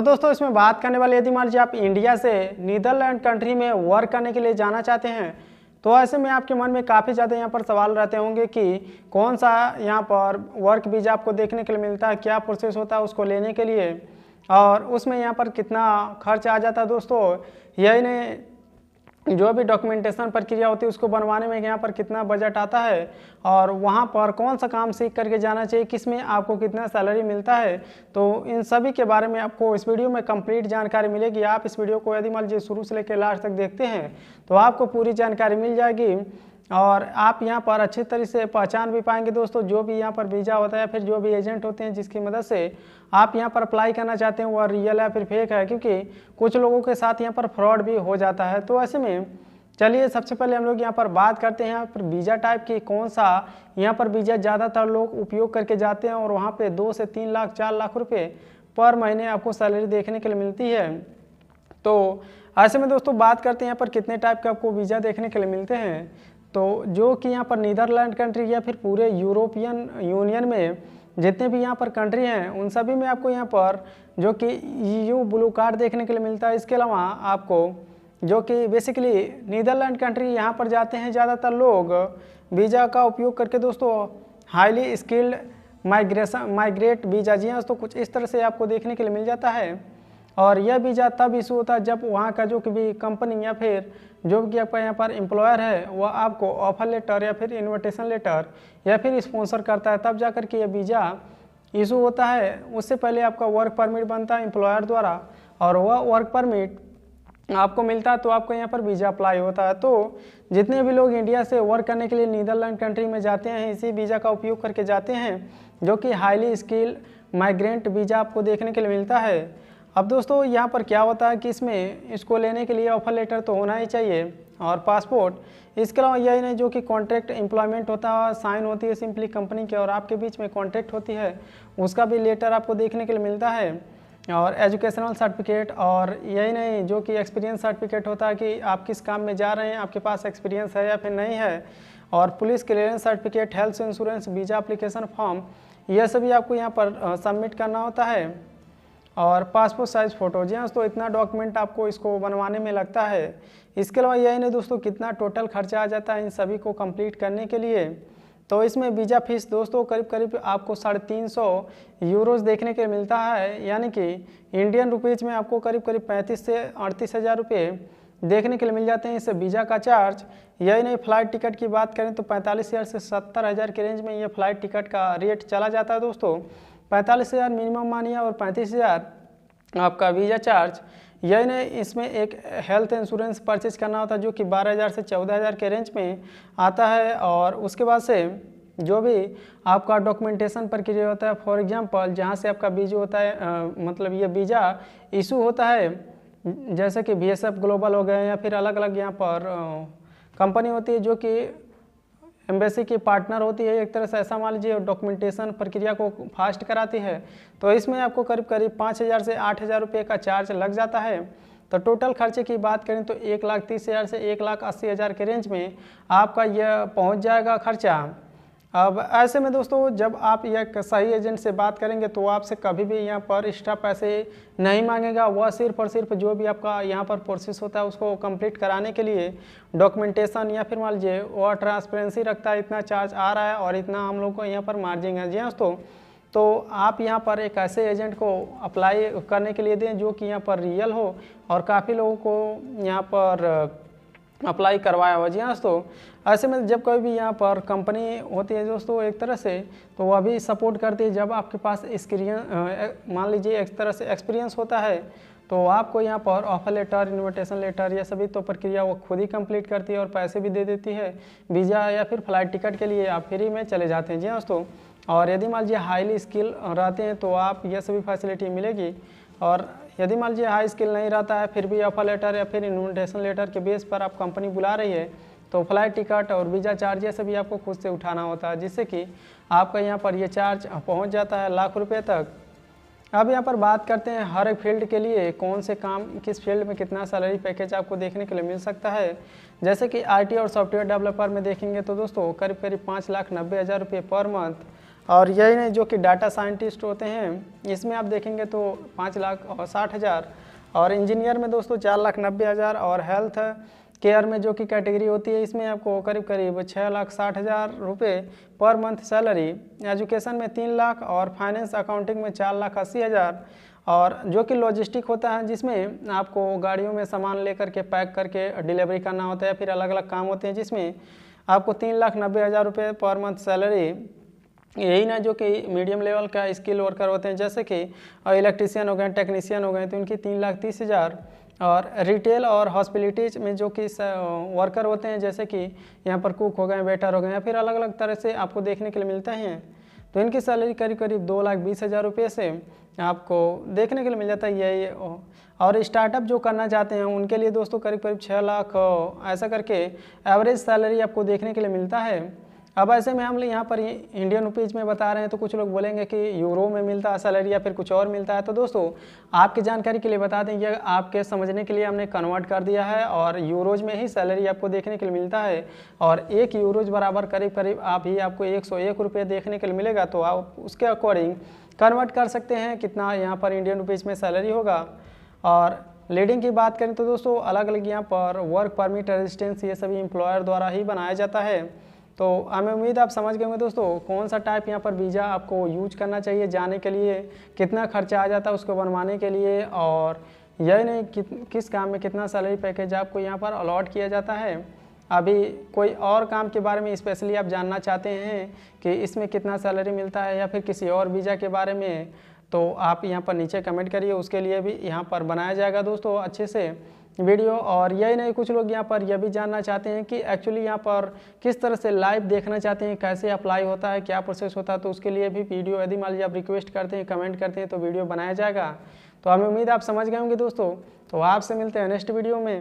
तो दोस्तों इसमें बात करने वाले, यदि मान लीजिए आप इंडिया से नीदरलैंड कंट्री में वर्क करने के लिए जाना चाहते हैं, तो ऐसे में आपके मन में काफ़ी ज़्यादा यहाँ पर सवाल रहते होंगे कि कौन सा यहाँ पर वर्क वीज़ा आपको देखने के लिए मिलता है, क्या प्रोसेस होता है उसको लेने के लिए, और उसमें यहाँ पर कितना खर्च आ जाता है। दोस्तों यही नहीं, जो भी डॉक्यूमेंटेशन प्रक्रिया होती है उसको बनवाने में यहाँ पर कितना बजट आता है, और वहाँ पर कौन सा काम सीख करके जाना चाहिए, किस में आपको कितना सैलरी मिलता है, तो इन सभी के बारे में आपको इस वीडियो में कंप्लीट जानकारी मिलेगी। आप इस वीडियो को यदि मान लीजिए शुरू से लेकर लास्ट तक देखते हैं तो आपको पूरी जानकारी मिल जाएगी, और आप यहाँ पर अच्छी तरह से पहचान भी पाएंगे दोस्तों जो भी यहाँ पर वीज़ा होता है, फिर जो भी एजेंट होते हैं जिसकी मदद से आप यहाँ पर अप्लाई करना चाहते हैं वह रियल है फिर फेक है, क्योंकि कुछ लोगों के साथ यहाँ पर फ्रॉड भी हो जाता है। तो ऐसे में चलिए सबसे पहले हम लोग यहाँ पर बात करते हैं यहाँ पर वीज़ा टाइप की, कौन सा यहाँ पर वीज़ा ज़्यादातर लोग उपयोग करके जाते हैं, और वहाँ पे 2 से 3 लाख 4 लाख रुपए पर महीने आपको सैलरी देखने के लिए मिलती है। तो ऐसे में दोस्तों बात करते हैं यहाँ पर कितने टाइप के आपको वीज़ा देखने के लिए मिलते हैं। तो जो कि यहाँ पर नीदरलैंड कंट्री या फिर पूरे यूरोपियन यूनियन में जितने भी यहाँ पर कंट्री हैं उन सभी में आपको यहाँ पर जो कि EU ब्लू कार्ड देखने के लिए मिलता है। इसके अलावा आपको जो कि बेसिकली नीदरलैंड कंट्री यहाँ पर जाते हैं ज़्यादातर लोग वीज़ा का उपयोग करके दोस्तों, हाईली स्किल्ड माइग्रेट वीज़ा, जी हाँ, तो कुछ इस तरह से आपको देखने के लिए मिल जाता है। और यह वीज़ा तब इशू होता है जब वहाँ का जो कि भी कंपनी या फिर जो कि आपका यहाँ पर एम्प्लॉयर है वह आपको ऑफर लेटर या फिर इन्विटेशन लेटर या फिर स्पॉन्सर करता है, तब जाकर के यह वीज़ा इशू होता है। उससे पहले आपका वर्क परमिट बनता है एम्प्लॉयर द्वारा, और वह वर्क परमिट आपको मिलता है तो आपको यहाँ पर वीज़ा अप्लाई होता है। तो जितने भी लोग इंडिया से वर्क करने के लिए नीदरलैंड कंट्री में जाते हैं इसी वीज़ा का उपयोग करके जाते हैं, जो कि हाईली स्किल्ड माइग्रेंट वीज़ा आपको देखने के लिए मिलता है। अब दोस्तों यहाँ पर क्या होता है कि इसको लेने के लिए ऑफर लेटर तो होना ही चाहिए और पासपोर्ट। इसके अलावा यही नहीं, जो कि कॉन्ट्रैक्ट एम्प्लॉयमेंट होता है, साइन होती है सिंपली कंपनी के और आपके बीच में कॉन्ट्रैक्ट होती है, उसका भी लेटर आपको देखने के लिए मिलता है। और एजुकेशनल सर्टिफिकेट, और यही नहीं, जो कि एक्सपीरियंस सर्टिफिकेट होता है कि आप किस काम में जा रहे हैं, आपके पास एक्सपीरियंस है या फिर नहीं है, और police clearance certificate, health insurance, visa application form, यह सभी आपको यहाँ पर सबमिट करना होता है। और पासपोर्ट साइज़ फ़ोटो, जी हाँ, तो इतना डॉक्यूमेंट आपको इसको बनवाने में लगता है। इसके अलावा यही नहीं दोस्तों, कितना टोटल खर्चा आ जाता है इन सभी को कंप्लीट करने के लिए। तो इसमें वीज़ा फीस दोस्तों करीब करीब आपको 350 यूरोज़ देखने के मिलता है, यानी कि इंडियन रुपीज़ में आपको करीब करीब 35 से 38 हज़ार रुपये देखने के लिए मिल जाते हैं इस वीज़ा का चार्ज। यही नहीं, फ़्लाइट टिकट की बात करें तो 45,000 से 70,000 के रेंज में ये फ़्लाइट टिकट का रेट चला जाता है दोस्तों। 45,000 मिनिमम मानिए और 35,000 आपका वीज़ा चार्ज। यही नहीं, इसमें एक हेल्थ इंश्योरेंस परचेज करना होता है जो कि 12,000 से 14,000 के रेंज में आता है। और उसके बाद से जो भी आपका डॉक्यूमेंटेशन प्रक्रिया होता है, फॉर एग्जांपल जहाँ से आपका वीज़ा होता है मतलब ये वीज़ा इशू होता है, जैसे कि BSF ग्लोबल हो गए या फिर अलग अलग यहाँ पर कंपनी होती है जो कि एम्बेसी की पार्टनर होती है, एक तरह से ऐसा मान लीजिए, डॉक्यूमेंटेशन प्रक्रिया को फास्ट कराती है। तो इसमें आपको करीब करीब 5,000 से 8,000 रुपये का चार्ज लग जाता है। तो टोटल खर्चे की बात करें तो 1,30,000 से 1,80,000 के रेंज में आपका यह पहुंच जाएगा खर्चा। अब ऐसे में दोस्तों जब आप एक सही एजेंट से बात करेंगे तो आपसे कभी भी यहाँ पर एक्स्ट्रा पैसे नहीं मांगेगा, वह सिर्फ और सिर्फ जो भी आपका यहाँ पर प्रोसेस होता है उसको कंप्लीट कराने के लिए डॉक्यूमेंटेशन या फिर मान लीजिए वह ट्रांसपेरेंसी रखता है, इतना चार्ज आ रहा है और इतना हम लोग को यहाँ पर मार्जिन है। जी हाँ दोस्तों, तो आप यहाँ पर एक ऐसे एजेंट को अप्लाई करने के लिए दें जो कि यहाँ पर रियल हो, और काफ़ी लोगों को यहाँ पर अप्लाई करवाया हुआ। जी हाँ दोस्तों, ऐसे में जब कोई भी यहाँ पर कंपनी होती है दोस्तों एक तरह से, तो वह भी सपोर्ट करती है। जब आपके पास एक्सपीरियंस मान लीजिए एक तरह से एक्सपीरियंस होता है तो आपको यहाँ पर ऑफर लेटर, इन्विटेशन लेटर, ये सभी तो प्रक्रिया वो खुद ही कंप्लीट करती है और पैसे भी दे देती है। वीज़ा या फिर फ्लाइट टिकट के लिए आप फ्री में चले जाते हैं। जी हाँ दोस्तों, और यदि मान लीजिए हाईली स्किल रहते हैं तो आप ये सभी फैसिलिटी मिलेगी, और यदि मान लीजिए हाई स्किल नहीं रहता है फिर भी ऑफर लेटर या फिर इन्विटेशन लेटर के बेस पर आप कंपनी बुला रही है तो फ्लाइट टिकट और वीज़ा चार्ज ये सभी आपको खुद से उठाना होता है, जिससे कि आपका यहाँ पर ये चार्ज पहुँच जाता है लाख रुपये तक। अब यहाँ पर बात करते हैं हर एक फील्ड के लिए कौन से काम किस फील्ड में कितना सैलरी पैकेज आपको देखने के लिए मिल सकता है। जैसे कि IT और सॉफ्टवेयर डेवलपर में देखेंगे तो दोस्तों करीब करीब 5,90,000 रुपये पर मंथ और यही नहीं, जो कि डाटा साइंटिस्ट होते हैं इसमें आप देखेंगे तो 5,60,000, और इंजीनियर में दोस्तों 4,90,000, और हेल्थ केयर में जो कि कैटेगरी होती है इसमें आपको करीब करीब 6,60,000 रुपये पर मंथ सैलरी। एजुकेशन में 3 लाख, और फाइनेंस अकाउंटिंग में 4,80,000, और जो कि लॉजिस्टिक होता है जिसमें आपको गाड़ियों में सामान लेकर के पैक करके डिलीवरी करना होता है, फिर अलग अलग काम होते हैं जिसमें आपको 3,90,000 रुपये पर मंथ सैलरी। यही ना, जो कि मीडियम लेवल का स्किल वर्कर होते हैं जैसे कि इलेक्ट्रीशियन हो गए, टेक्नीशियन हो गए, तो उनकी 3,30,000, और रिटेल और हॉस्पिटलिटीज में जो कि वर्कर होते हैं जैसे कि यहाँ पर कुक हो गए, वेटर हो गए, या फिर अलग अलग तरह से आपको देखने के लिए मिलते हैं, तो इनकी सैलरी करीब करीब 2,20,000 रुपये से आपको देखने के लिए मिल जाता है यही। और स्टार्टअप जो करना चाहते हैं उनके लिए दोस्तों करीब करीब 6 लाख ऐसा करके एवरेज सैलरी आपको देखने के लिए मिलता है। अब ऐसे में हम लोग यहाँ पर इंडियन रुपीज़ में बता रहे हैं, तो कुछ लोग बोलेंगे कि यूरो में मिलता है सैलरी या फिर कुछ और मिलता है। तो दोस्तों आपकी जानकारी के लिए बता दें, ये आपके समझने के लिए हमने कन्वर्ट कर दिया है, और यूरोज में ही सैलरी आपको देखने के लिए मिलता है, और 1 यूरोज बराबर करीब करीब आपको 101 रुपये देखने के लिए मिलेगा। तो आप उसके अकॉर्डिंग कन्वर्ट कर सकते हैं कितना यहाँ पर इंडियन रुपीज़ में सैलरी होगा। और लीडिंग की बात करें तो दोस्तों अलग अलग यहाँ पर वर्क परमिट, रेजिस्टेंस, ये सभी एम्प्लॉयर द्वारा ही बनाया जाता है। तो हमें उम्मीद आप समझ गए होंगे दोस्तों कौन सा टाइप यहाँ पर वीज़ा आपको यूज करना चाहिए जाने के लिए, कितना खर्चा आ जाता है उसको बनवाने के लिए, और यही नहीं किस काम में कितना सैलरी पैकेज आपको यहाँ पर अलॉट किया जाता है। अभी कोई और काम के बारे में स्पेशली आप जानना चाहते हैं कि इसमें कितना सैलरी मिलता है, या फिर किसी और वीज़ा के बारे में, तो आप यहाँ पर नीचे कमेंट करिए, उसके लिए भी यहाँ पर बनाया जाएगा दोस्तों अच्छे से वीडियो। और यही नहीं, कुछ लोग यहाँ पर यह भी जानना चाहते हैं कि एक्चुअली यहाँ पर किस तरह से लाइव देखना चाहते हैं, कैसे अप्लाई होता है, क्या प्रोसेस होता है, तो उसके लिए भी वीडियो यदि मान लीजिए आप रिक्वेस्ट करते हैं, कमेंट करते हैं, तो वीडियो बनाया जाएगा। तो हमें उम्मीद आप समझ गए होंगे दोस्तों। तो आपसे मिलते हैं नेक्स्ट वीडियो में।